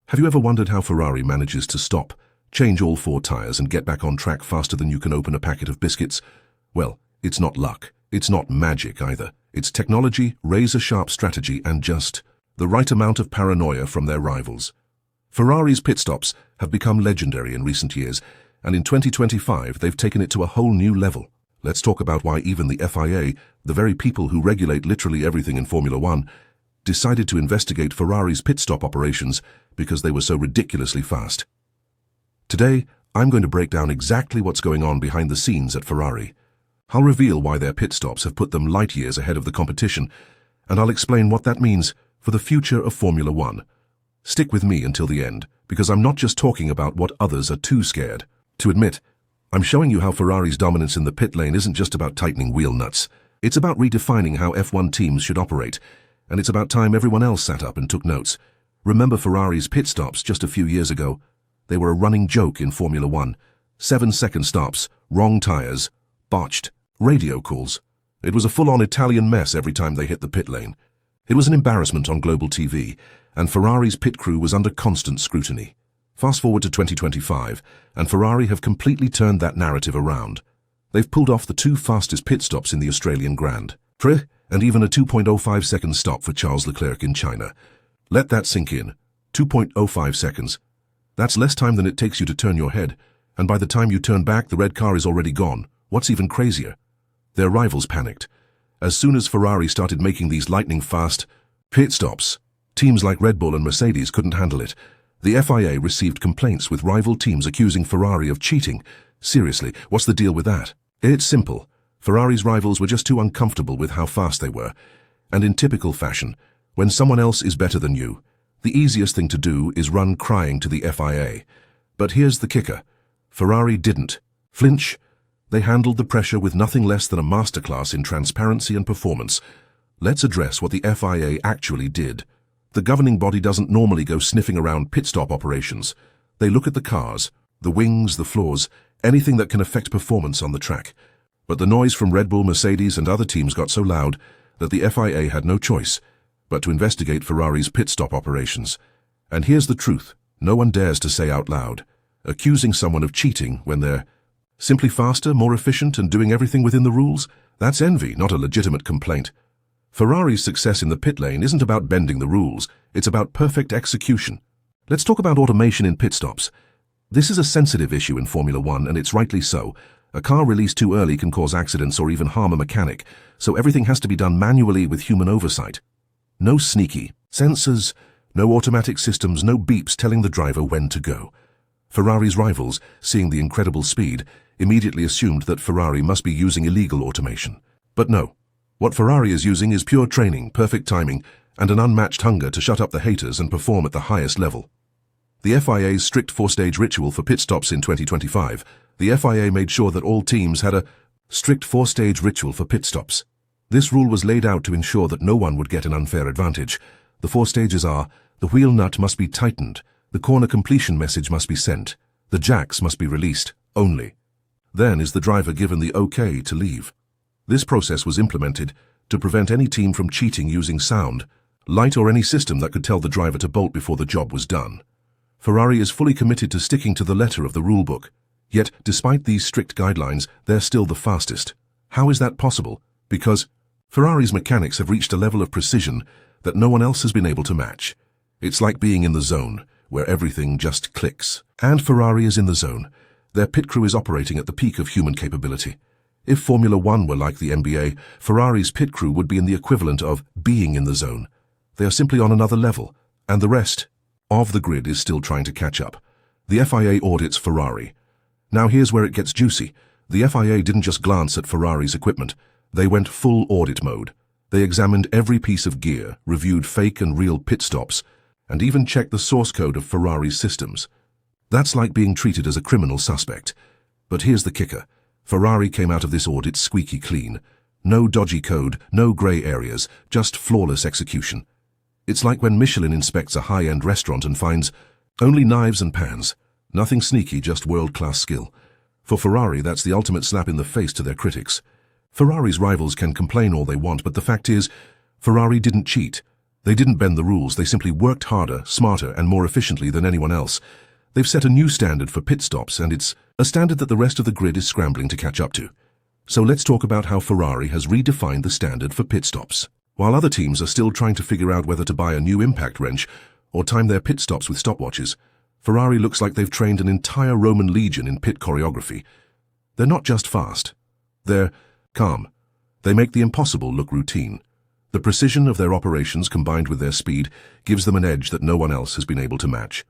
Have you ever wondered how Ferrari manages to stop, change all four tires and get back on track faster than you can open a packet of biscuits? Well, it's not luck. It's not magic either. It's technology, razor-sharp strategy, and just the right amount of paranoia from their rivals. Ferrari's pit stops have become legendary in recent years, and in 2025 they've taken it to a whole new level. Let's talk about why even the FIA, the very people who regulate literally everything in Formula One, decided to investigate Ferrari's pit stop operations because they were so ridiculously fast. Today, I'm going to break down exactly what's going on behind the scenes at Ferrari. I'll reveal why their pit stops have put them light years ahead of the competition, and I'll explain what that means for the future of Formula One. Stick with me until the end, because I'm not just talking about what others are too scared to admit. I'm showing you how Ferrari's dominance in the pit lane isn't just about tightening wheel nuts. It's about redefining how F1 teams should operate, and it's about time everyone else sat up and took notes. Remember Ferrari's pit stops just a few years ago? They were a running joke in Formula One. 7-second stops, wrong tires, botched, radio calls. It was a full-on Italian mess every time they hit the pit lane. It was an embarrassment on global TV, and Ferrari's pit crew was under constant scrutiny. Fast forward to 2025, and Ferrari have completely turned that narrative around. They've pulled off the two fastest pit stops in the Australian Grand Prix, and even a 2.05-second stop for Charles Leclerc in China. Let that sink in. 2.05 seconds. That's less time than it takes you to turn your head, and by the time you turn back, the red car is already gone. What's even crazier? Their rivals panicked. As soon as Ferrari started making these lightning-fast pit stops, teams like Red Bull and Mercedes couldn't handle it. The FIA received complaints with rival teams accusing Ferrari of cheating. Seriously, what's the deal with that? It's simple. Ferrari's rivals were just too uncomfortable with how fast they were. And in typical fashion, when someone else is better than you, the easiest thing to do is run crying to the FIA. But here's the kicker. Ferrari didn't flinch. They handled the pressure with nothing less than a masterclass in transparency and performance. Let's address what the FIA actually did. The governing body doesn't normally go sniffing around pit stop operations. They look at the cars, the wings, the floors, anything that can affect performance on the track. But the noise from Red Bull, Mercedes, and other teams got so loud that the FIA had no choice but to investigate Ferrari's pit stop operations. And here's the truth. No one dares to say out loud, accusing someone of cheating when they're simply faster, more efficient, and doing everything within the rules. That's envy, not a legitimate complaint. Ferrari's success in the pit lane isn't about bending the rules, it's about perfect execution. Let's talk about automation in pit stops. This is a sensitive issue in Formula One, and it's rightly so. A car released too early can cause accidents or even harm a mechanic, so everything has to be done manually with human oversight. No sneaky sensors, no automatic systems, no beeps telling the driver when to go. Ferrari's rivals, seeing the incredible speed, immediately assumed that Ferrari must be using illegal automation. But no. What Ferrari is using is pure training, perfect timing, and an unmatched hunger to shut up the haters and perform at the highest level. The FIA's strict four-stage ritual for pit stops in 2025. The FIA made sure that all teams had a strict four-stage ritual for pit stops. This rule was laid out to ensure that no one would get an unfair advantage. The four stages are: the wheel nut must be tightened, the corner completion message must be sent, the jacks must be released, only. Then is the driver given the okay to leave. This process was implemented to prevent any team from cheating using sound, light, or any system that could tell the driver to bolt before the job was done. Ferrari is fully committed to sticking to the letter of the rulebook. Yet, despite these strict guidelines, they're still the fastest. How is that possible? Because Ferrari's mechanics have reached a level of precision that no one else has been able to match. It's like being in the zone, where everything just clicks. And Ferrari is in the zone. Their pit crew is operating at the peak of human capability. If Formula One were like the NBA, Ferrari's pit crew would be in the equivalent of being in the zone. They are simply on another level, and the rest of the grid is still trying to catch up. The FIA audits Ferrari. Now here's where it gets juicy. The FIA didn't just glance at Ferrari's equipment. They went full audit mode. They examined every piece of gear, reviewed fake and real pit stops, and even checked the source code of Ferrari's systems. That's like being treated as a criminal suspect. But here's the kicker. Ferrari came out of this audit squeaky clean. No dodgy code, no grey areas, just flawless execution. It's like when Michelin inspects a high-end restaurant and finds only knives and pans. Nothing sneaky, just world-class skill. For Ferrari, that's the ultimate slap in the face to their critics. Ferrari's rivals can complain all they want, but the fact is, Ferrari didn't cheat. They didn't bend the rules, they simply worked harder, smarter, and more efficiently than anyone else. They've set a new standard for pit stops, and it's a standard that the rest of the grid is scrambling to catch up to. So let's talk about how Ferrari has redefined the standard for pit stops. While other teams are still trying to figure out whether to buy a new impact wrench or time their pit stops with stopwatches, Ferrari looks like they've trained an entire Roman legion in pit choreography. They're not just fast. They're calm. They make the impossible look routine. The precision of their operations combined with their speed gives them an edge that no one else has been able to match.